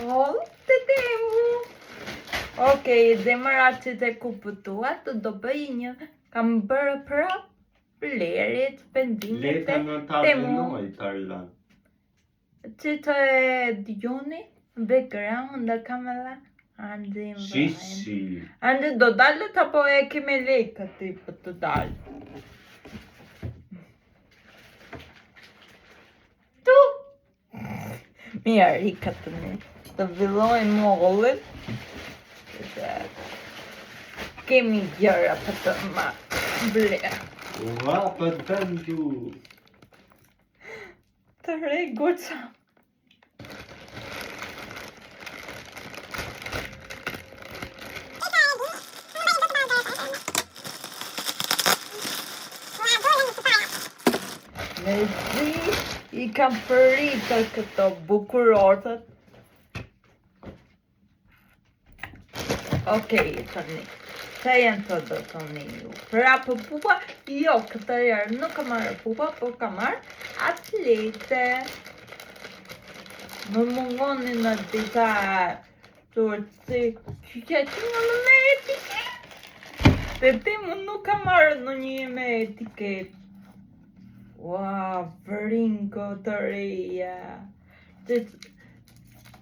Oh, të temu. Okej, zemëraçit e kuptuat, do bëj një kam bërë prap lerit pendimit Leta në ta dënoj Tarlan. Që të dëgjoni background dhe kamera Andim Shishi. Andi do dalët apo e keme lekë ti për të dalë? Tu! Mirë, rika të një. Të villojnë mollën. Kemi gjëra për të ma ble. Ua, për dëndu. Të rregullta. Mezi I kam përritë këto bukurotët. Okej, tani. Që janë të do të një ju? Pra për pupa, jo, këtë herë nuk kam marrë pupa, por kam marrë atlete. Më mungoni në dita turci, që në me etiket. Dhe ti më nuk kam marrë në një me etiket. Wow, vringo të reja.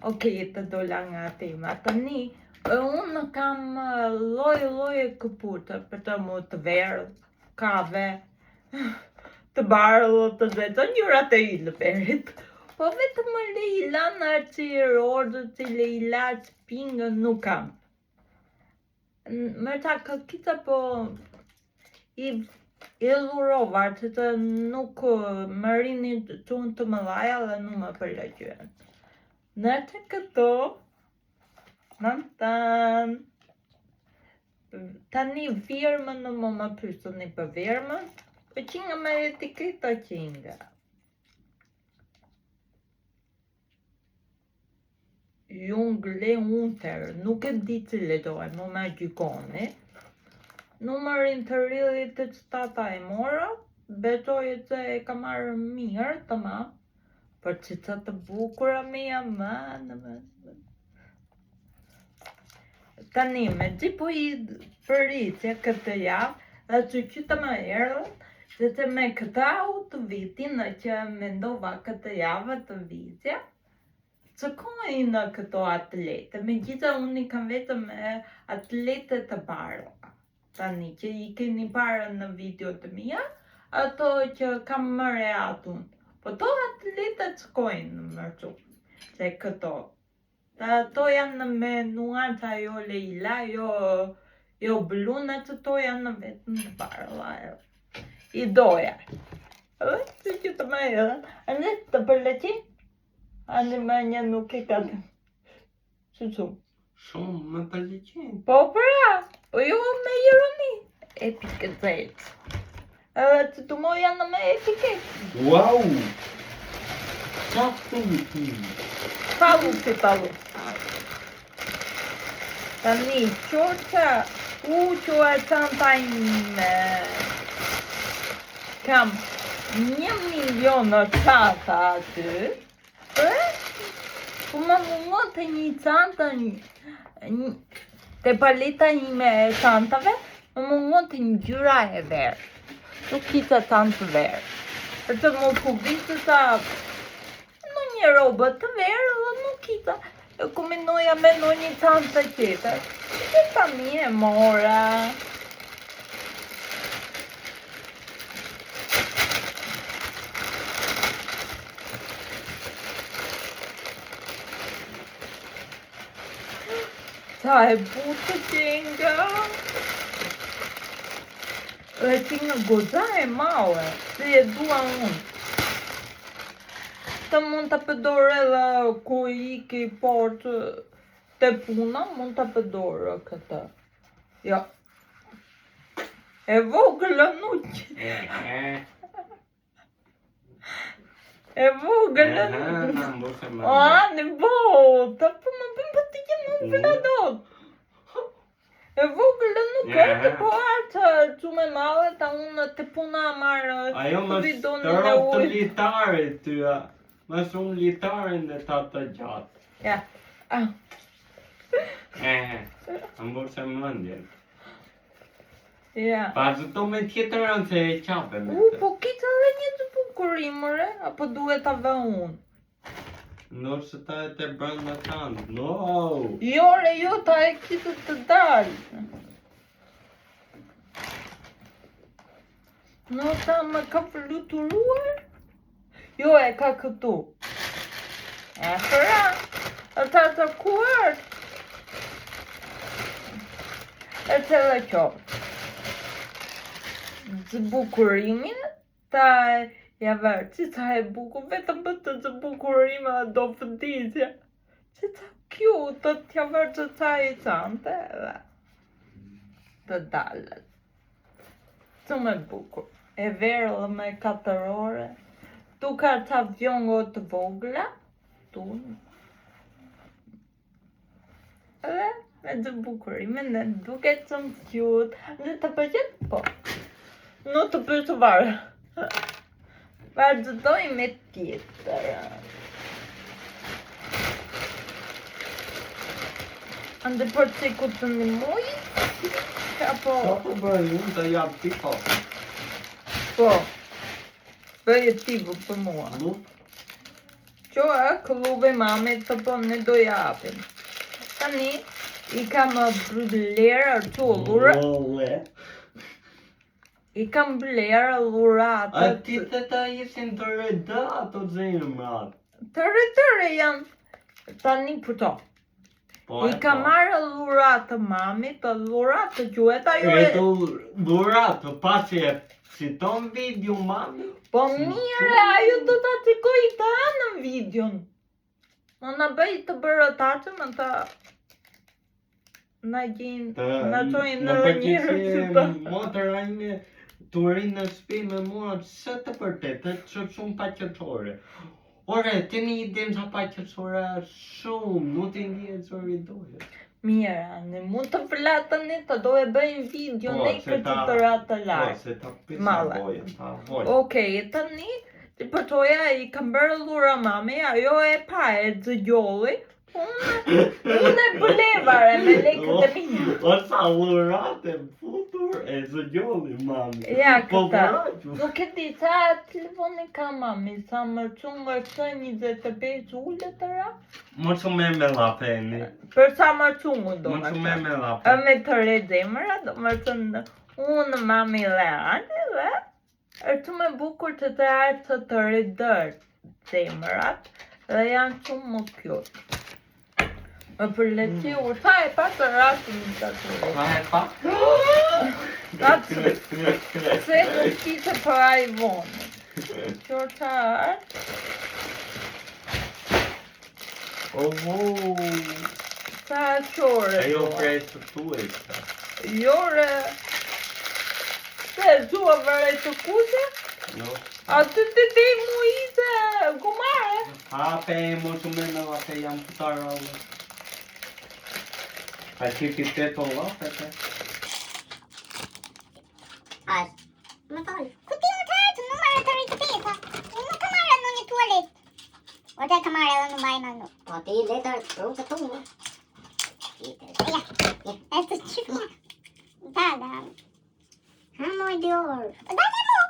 Okej, të dola nga tema. Tani, unë kam lloj këputë për të mu të verë, kave, të bardhë, të zeta, njërat e ilëberit. Po vetëm më Leila në arqirordë, që Leila shpingë nuk kam. Më ta këkita po I dhurova që të nuk më rini çunë të më laja dhe nuk më përlagjën. Në që këto, tani firmën në më pyesoni për firmën, po qinga me etiketa qinga. Jungle Unter, nuk e di cile dojë, më me gjykoni. Numërin të rrillit të qëtata e mora, betoj që e ka marrë mirë të ma, për që të bukura me jaman. Tani me gjipo I përritja këtë javë, dhe që qyta më erën, dhe që me këta u të vitin, në që mendova këtë javë të vitja, që kojnë në këto atlete, me gjitha unë I kam vetëm atlete të bardha. Tani që I keni parë në video të mia, ato që kam mërë atun. Po to atletet shkojnë në mërçu, që këto. To janë me nuanca jo Leila, jo bluna, që to janë vetëm të bardha. I doja. Që që të më edhe. Ande të përleqin? Ande më një nuk I ka të. Që? Shumë më përleqin. Po pra, po jo me ironi. Etiket. Që të mo janë me etiket. Wow! Qa të Palu. Tani, qorqa, që e qanta ime. Kam 1 milion qanta aty. Po më mungon të një qanta, të paleta ime e qantave, më mungon të një gjyra e verë. Nuk kita qantë verë. Për të më kubisë sa në një robë të verë, dhe nuk kita. E kombinoja me në një qantë të qeter. Që ta mi e mora. Qa e butë qenga. Dhe qenga goza e male, si e dua unë. Të mund të përdore edhe ku iki portë të puna, mund të përdore këta. Ja. E vogëla nuk. E vogëla nuk. Në botë, po më bëmë të që më vladot. E vogëla nuk e të po artë që me male ta unë të puna marë ajo më stërë të litarit tyja. Më shumë litarin dhe ta të gjatë. Ja, Më bërë se më ndjen. Ja. Vazhdo me tjetërën se e qape me të. Po kitë edhe një të bukur imëre, apo duhet ta vë unë? Ndoshta ta e të brenda kanë. No! Jo, re, jo, ta e kitë të dalë. No, ta më ka fluturuar? Jo, e ka këtu. E hëra, ata të kuar. E të dhe qovë. Zbukurimin, ta ja vërë, që ta e bukur, vetëm për të zbukurime do fëndisja. Që ta cute, të t'ja vërë që ta i qante, dhe të dalët. Të me bukur. E verë dhe me 4 ore. Tu ka ta vjongo të vogla, tu. Edhe me të bukurime, në duket që më cute. Në të përqet, po. Në të përqet varë. Vazhdoj me tjetër. Ande për që ku të një muj? Apo... Sa po bërë unë të jabë ti po? Po. Bëje ti vë për mua. Nu? Qo e klube mamit të po ne do japim. Tani i kam blerë artullur. Ole. I kam blerë luratë. A ti të ta ishin të reda ato zemrat? Tërë janë. Tani për to. Po I ka marrë luratë mamit, luratë quhet ajo e... Eto luratë, pasi e citon video mami? Po mire, ajo do ta cikoj të në videon. Në në bëj të bërë tatë, në ta... Në gjinë, në qojnë në njërë që të... Motëra ime të rinë në spi me mua se të vërtetë, që shumë paqëtore. Ore, ti një idem sa paqëtore shumë, nuk ti një e që ridoje. Mira, ne mund të flatën të do e bëjmë video Po, ne se këtë ta- të ratë Po, larë. se ta pisa Malla. boje, ta vojë. Okej, tani, të përtoja i kam bërë lura mami, ajo e pa e zëgjolli, unë e blevare me lekët e mija. O sa lurate futur e zëgjolli mami. Ja, Po këta. vraqu. Nuk e di, sa telefoni ka mami, sa më qungë është 25 ullë të ra? Më që me la peni. Për sa më qungë do Më më që me la E peni. me të re zemëra, do më thënë, unë mami Leani dhe është me bukur të të artë të redër zemërat dhe janë shumë më cute. Më përleqiu, sa e pa të rastin të të re. Ma e pa? Atë, se në qite për a i vonë. Qo të artë, Oho. sa qore E jo doa. prej të tu e shta. Jore, se zua vëre të kuze? Jo. A të të mu ite gumare? Hape, më që me la pe jam të të rallë. A që ki të të lafete? Ai, më falë. Ku ti më të atë, numër të rritë pita? Unë nuk kam marrë në një tualet. O te kam marrë edhe në bajnë në. Po ti letër rrugë të tunë. Ja, e të qifja. Dala. Ha moj dior. Dala mo.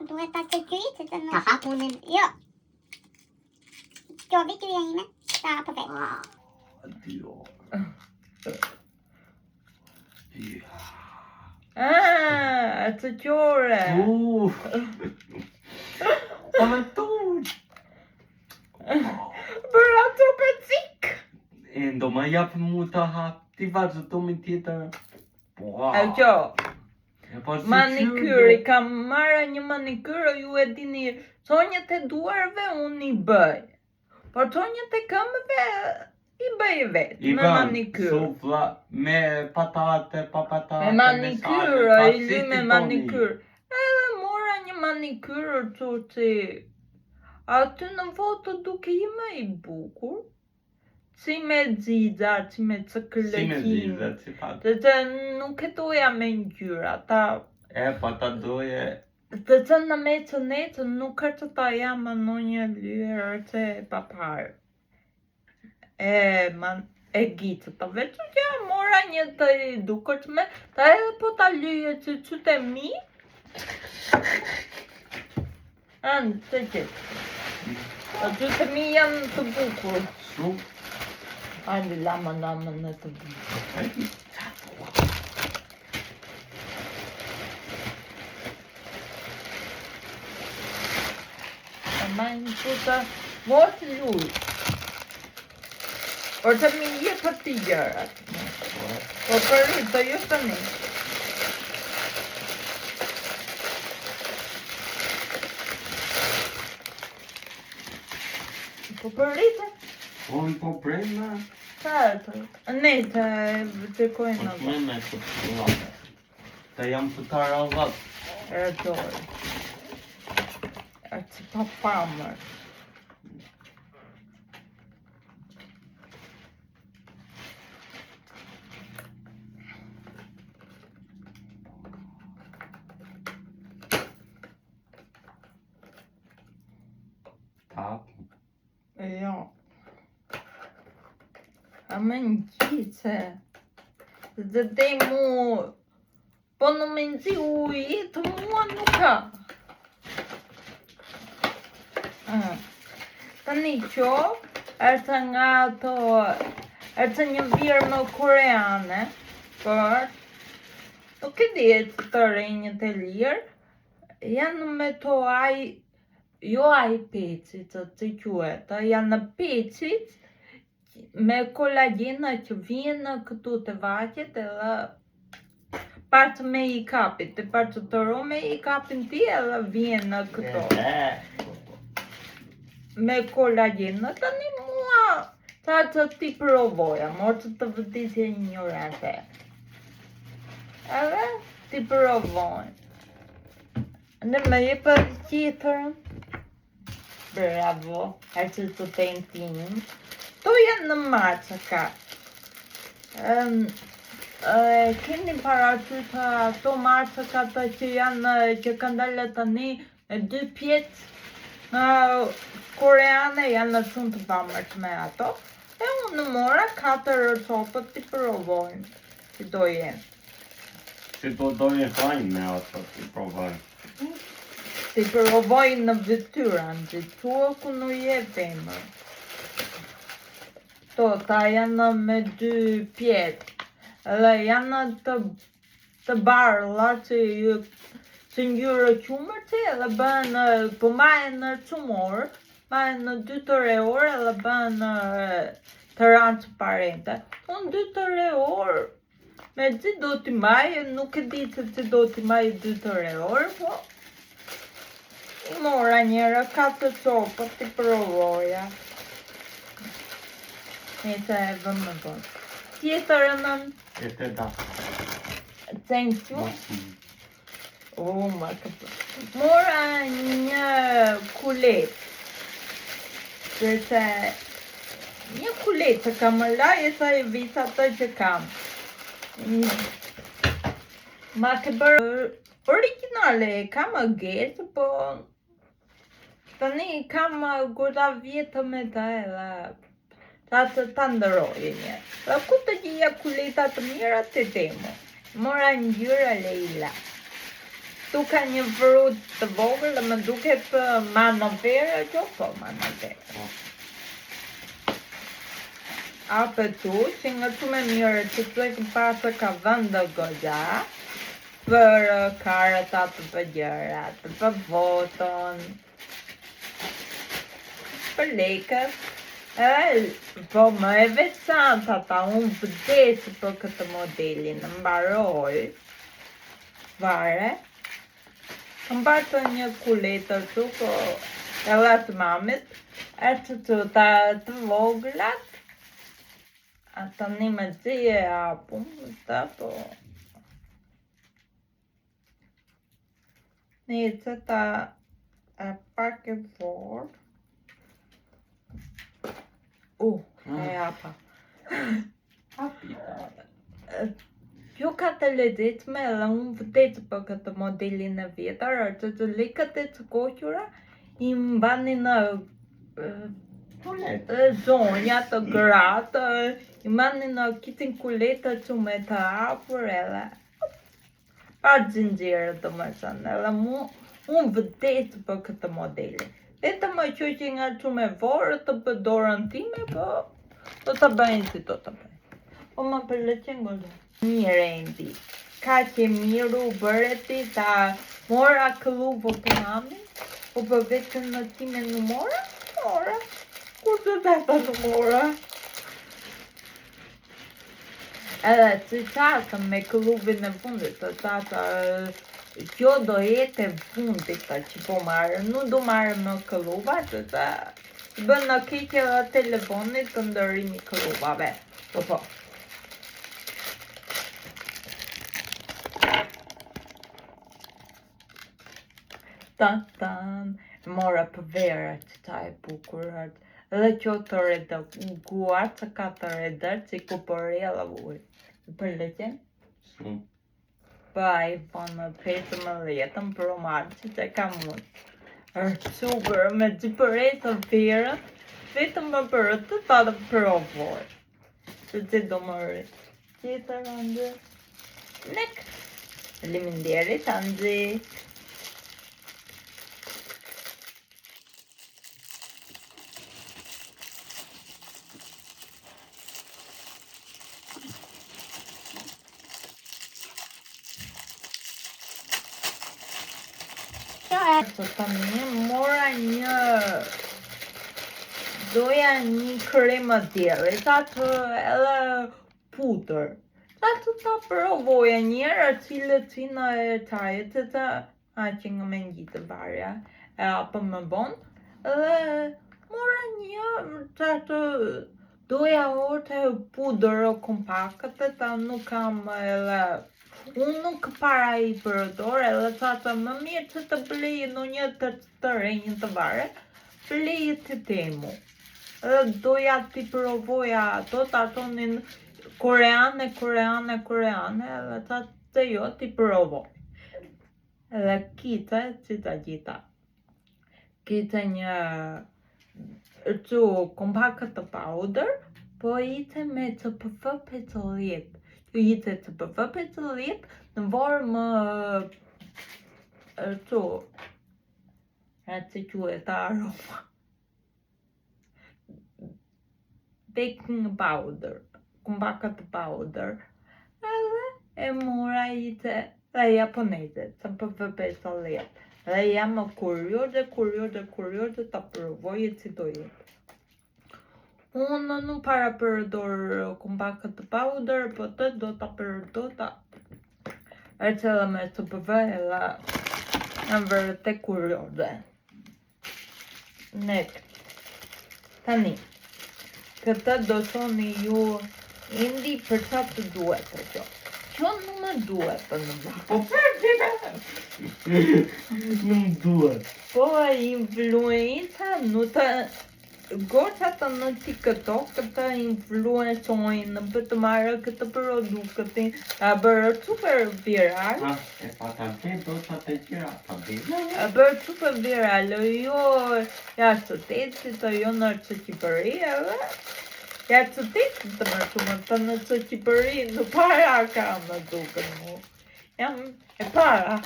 Duhet ta të krytë të në. Ka hapunin? Jo. Kjo vityrja ime. Ta po vetë. Dio. Të qore. O me tu. Bëra të pëcik. E ndo ma japë mu të hap. Ti vazhë të mi tjetër. Po. E qo, E po si manikyri, kam marrë një manikyrë, ju e dini, sonjët e duarve unë i bëj. Por sonjët e këmbëve i bëj vetë, I me bën manikyrë. sufla, me patate, pa patate. Me manikyrë, sale, i si ly ti me doni. manikyrë. Edhe mora një manikyrë që si... Aty në foto duke i më i bukur. Si me xixha, si me Si me cëkëllëqin. zizë, si pa. Të nuk e doja me ngjyra, ta... E, pa ta doje. Të thënë në me të netë nuk ka që ta jam në një lyre që pa parë. E gitë të veç që mora një të i duket me, ta edhe po ta lyje që qëtë e mi. Anë, të gjithë. Të qëtë e mi janë të bukur. Shumë. Andi lama në të bukur. Majnë puta mos luj. Or të mi je për t'i gjërat. Po për rritë, jo të një. Po për rritë? Unë po prejnë. Certo. Ne të kërkojnë Po në të me të përlatë. Të jam të të ravat. rëdojë. E që pa pamër. Tapë. Jo. A me në gjithë. Dhe te mu, po në me në zi ujë, të mua nuk ka. Tani qo, është nga ato, është një firmë koreane, por, nuk e di të rinjët e lirë, janë me to jo ai pecit të quhet, janë pecit me kolagina që vjen këtu të vaqet edhe part me i kapit, të part të ro me i kapin ti edhe vjen këto. Me kolagina, tani mua ta të ti provoja, mor të vëdisje ignorante. Edhe ti provojnë. Në me je për qitërën. Bravo, e që të tenë timin. To janë në marë ka. Keni parasysh ato marë ka të që janë, që kanë dalë tani me 2 pjetë koreane janë shumë të pamërt me ato. E unë mora 4 copët të provojnë, që do jenë. Si do dojnë hajnë me ato të provojnë. Ti provojnë në vytyrën, që tua ku në je femër. To, ta janë me 2 pjetë, edhe janë të barëlla që njërë qumër që edhe bënë, po majnë në qumorë, majnë në 2-3 orë edhe bënë të ranë që parente. Unë 2-3 orë, me që do t'i majë, nuk e di që do t'i majë 2-3 orë, po i mora njëra 4 copë t'i provoja. E të e vëmë në bënë. Tjetërën në E të da. cengë që? Ma këpër. Mora një kulet. Përse një kulet që kam lajë sa i visa të që kam. Ma këpër originale kam gjetë, po tani kam goda vjetë me të edhe ta të ndërojë një. Dhe ku të gjia kuleta të mira të temo. Mora një gjyra Leila. Tu ka një frut të vogël dhe më duket manavera, që po manavera. Ape tu, që nga tu me mirë që të e pasë ka vëndë goja, për karata të për gjërat, për voton, për lekët. Po më e veçanta ta unë vëdesë për këtë modelin, në mbaroj, vare. Kam parë një kuletër që, po e latë mamit, e që të voglat, ata një me gjë e apun, të po. Një që ta e pak e forë. E apa. Apita. Jo nuk ka të lezetshme edhe unë vërtet për këtë modelin e vjetër, është të lekët e të koqura i mbani në zonja të gratë, i mbani në kitin kuletë që me të hapur edhe pa xhinxhirë domethënë, edhe unë vërtet për këtë modelin. Vetëm që nga që me vorë të për dorën time, po do të bëjnë si do të bëjnë. Po më pëlqen goxha. Mirë Endi, ka që miru bëreti ta mora këlluvo për mami, po për vetëm në time në mora? Mora, kur të tata në mora? Edhe që tata me këlluvin e fundit, të tata kjo do jetë e fundit të që po marrë, nuk do marrë më këlluva, që ta bën në keqe dhe telefonit të ndërimi këlluvave. Po. Tan, mora për vera që ta e bukurat, edhe që të redaguar që ka të redar që ku përrela vuj. Për leqen? Shumë. Pa iPhone 15 Pro Max që ka mund. është super me gjithëpërej të vera, vetëm më për të ta të provoj. Se që do më rrit. Tjetër Andi. Nek. Faleminderit Andi. Të tani mora doja një kremë tjerë, sa të edhe pudër. Sa të ta provoja njërë cilësina e qajet, që nga me njitë varja, apo më bon, edhe mora një të doja orte pudër kompakët, ta nuk kam edhe unë nuk para i përdor, edhe thata më mirë që të blejë në një të renjë të vare, blejë të temu. Edhe doja t'i provoja ato, të atonin koreane, edhe thata jo t'i provoj. Edhe kita, që ta gjitha. Kita një që kompakët të powder, po ite me të pëfë 50. Ite të pëfë 50 në vorë më që e të aroma baking powder, kumbakët powder, edhe e mora ite dhe japoneze të pëfë 50 dhe jam kurioze të provojë që do jetë. Unë nuk para përdor kumbakët të powder, po të do të përdor të e që edhe me të pëve edhe në vërë të kurioze. Nek. Tani, këtë do thoni ju Indi për qa të duhet të kjo. Kjo nuk më duhet të në duhet. Po nuk duhet. Po influenza nuk të gocat në TikTok të influencojnë për të marrë këtë produktin, bërë super viral. E pa ta dhe do të të gjera të dhe. Bërë super viral, jo jashtë të tetit, jo në Shqipëri, edhe jashtë të tetit të më shumë të në Shqipëri, në para ka më duke mu. Jam e para.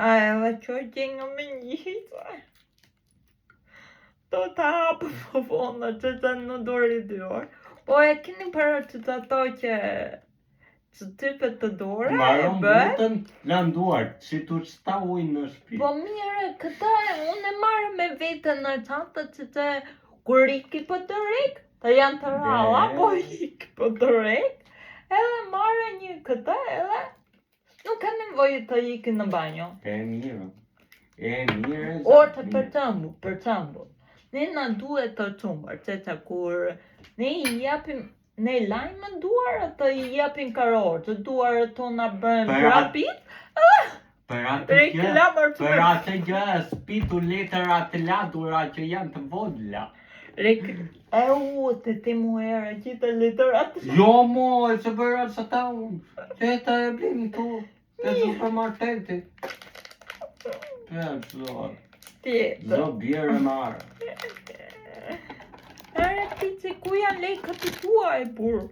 Edhe që gjengë me njëtë. Do të hapë për vonë që të në dori 2 orë. Po e keni para që të ato që typet të dore e bërë. Butën në nduar, që të qëta ujë në shpi. Po mire, këta unë e marrë me vete në qatë që të kur iki për të rikë, të janë të ralla, po iki për të rikë, edhe marrë një këta edhe nuk ka nevojë të iki në banjo. E mirë. Orte për qëmbu. Ne na duhet të qumbar, që që kur ne i japim, ne lajmë duar të i japim karorë, duar tona bëjmë rapid, Për atë gjë spitu letëra të ladura që janë të vodla. Të ti mu era gjithë literat. Jo mo, e se bëra sa ta unë. Qeta e blim tu, te supermarketi. Zot. Tjetër. Zot bjerë marë. Ara ti që ku janë lekët të tuaj, burë?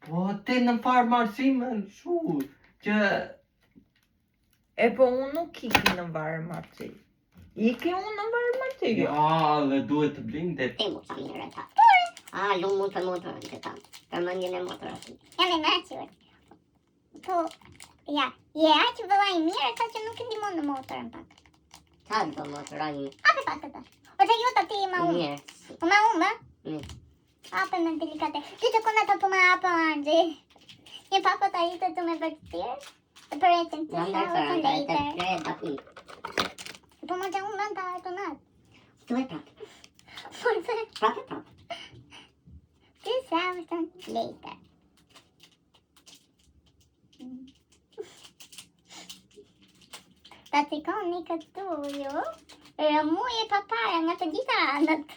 Po ti në farmacimen shu, që... E po unë nuk iki në farmaci. Iki unë në farmaci. Ja, dhe duhet të blim dhe... Ti mu sa mirë ta. Lu mu të motorën të ta. Për mëndjen e motorën. Jam e mërëqyur. Po, ja, je aq vëllai mirë sa që nuk e ndihmon në motorën pak. Qa do motorën? Ape pak të ta. Ose ju të ti ma unë. Mirë. Po ma unë, bë? Ape me delikate. Ty të kona të po ma ape Angji. Një papa ta ite të me vërtir. Të përrecin të shau të lejter. Po ma që unë bënd të artonat. Të e prapë. Forse. Prapë. 2,000 later. Ta cikoni këtu ju, rëmuje papara nga të gjitha anët.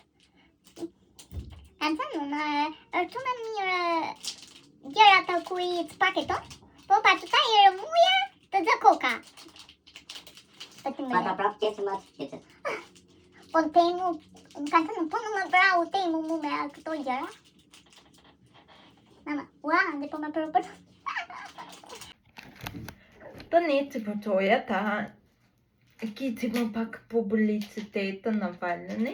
Kanë thënë në është më mirë gjëra të ku i të paketon, po pa të ta i rëmuje të zë koka. Pa ta prapë qesë më të qesë. Po në temu, kanë thënë po në më vrau temu mu me këto gjëra. Mama, ande po më përpër. Tani që përtoja ta kiti më pak publicitetën në valëni.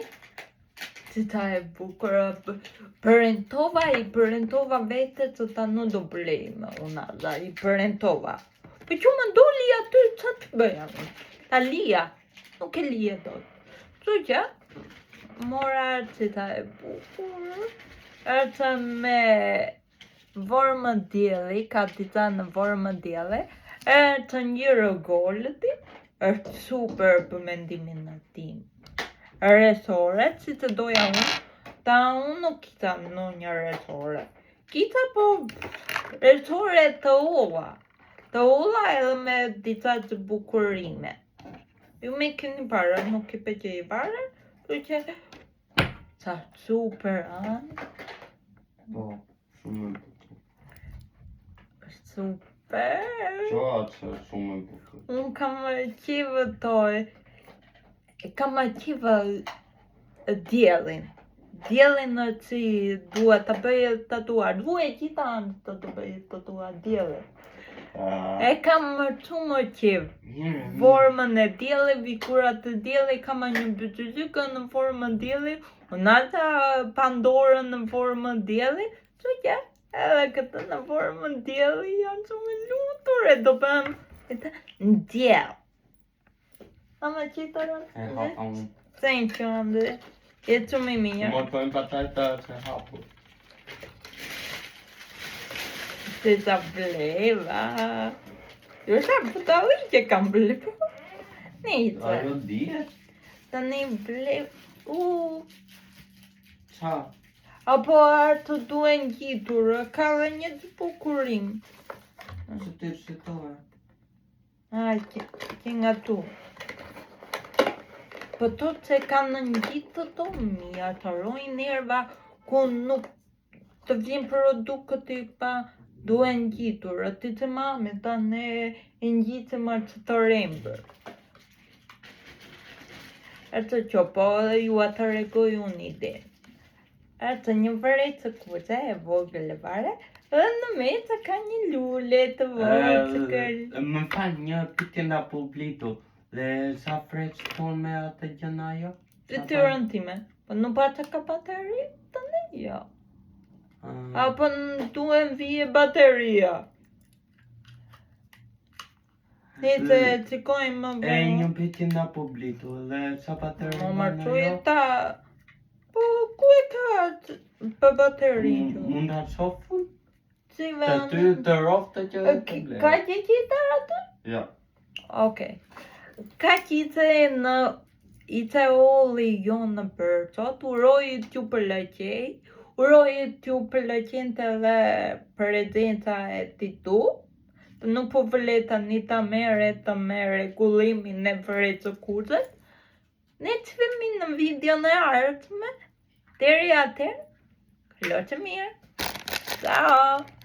Që ta e bukur, përrentova vete që ta nuk do blejme una, da i përrentova. Po që më doli aty që të bëja, ta lija, nuk e lija do. Që që, mora që ta e bukur, që me vormë djeli, ka dita në vormë djeli, që njërë gollëti, është super për mendimin në tim. Resore, si të doja unë, ta unë nuk kita në një resore. Kita po resore të ulla. Të ulla edhe me dita të bukurime. Ju me keni parë, nuk i pëgjë i parë, të që sa super anë. Po, shumë e bukur. Super. Qa që shumë e bukur. Unë kam qivë toj. Kam qivë djelin. Djelin në që duhet të bëjë tatuar. Duhet gjitha anë të bëjë tatuar djelin. E kam shumë qivë. Formën e djeli, vikurat e djeli, kam një bëgjyqë në formën djeli, unë ata Pandorën në formën djeli, që që edhe këtë në formën djeli janë shumë lutur e do bëjmë në djel. Ama qitara? E hapa unë. Se në që ndë, e shumë i mirë. Më të patajta që hapu. Se sa bleva. Jo sa putali që kam bleva. Nice. Ajo dhije? Ta ne bleva. Qa? Apo artë duen gjitur, ka dhe një të bukurim. Që të shqitore? Ai, që nga tu. Po to që kanë në gjitë të mi atëroj nerva ku nuk të vjen produkët i pa duen gjitur. Ati të mame ta ne e ngjitë ma që të rembër. Atë që po edhe ju atë regoj unë ide. Atë një vërejtë kuze e vogël e vare, edhe në me të ka një lule të vogël të kërë. Më falë një pitje nga publiku. Dhe sa freq ton me atë gjëna jo? Të të rëntime, po nuk pa të ka bateri, të ne jo. Apo në duen vije bateria. Ne të cikojmë më E bërë. një pitje nga publiku dhe sa bateri Më bërë martuj jo? ta. Po ku e ka për bateri? Mund të shofun? Si Të ty vënë? të rofte që e problem. Ka që qitar atë? Ja. Okej. Ka qitë në i të olli jo në bërqot, uroj t'ju përlaqej, uroj t'ju përlaqente dhe prezenca e titu, nuk po vëleta një të mere regullimin e vërejtë kuzet, Ne të vemi në video në ardhme. Deri atëherë, kalo të mirë. Ciao!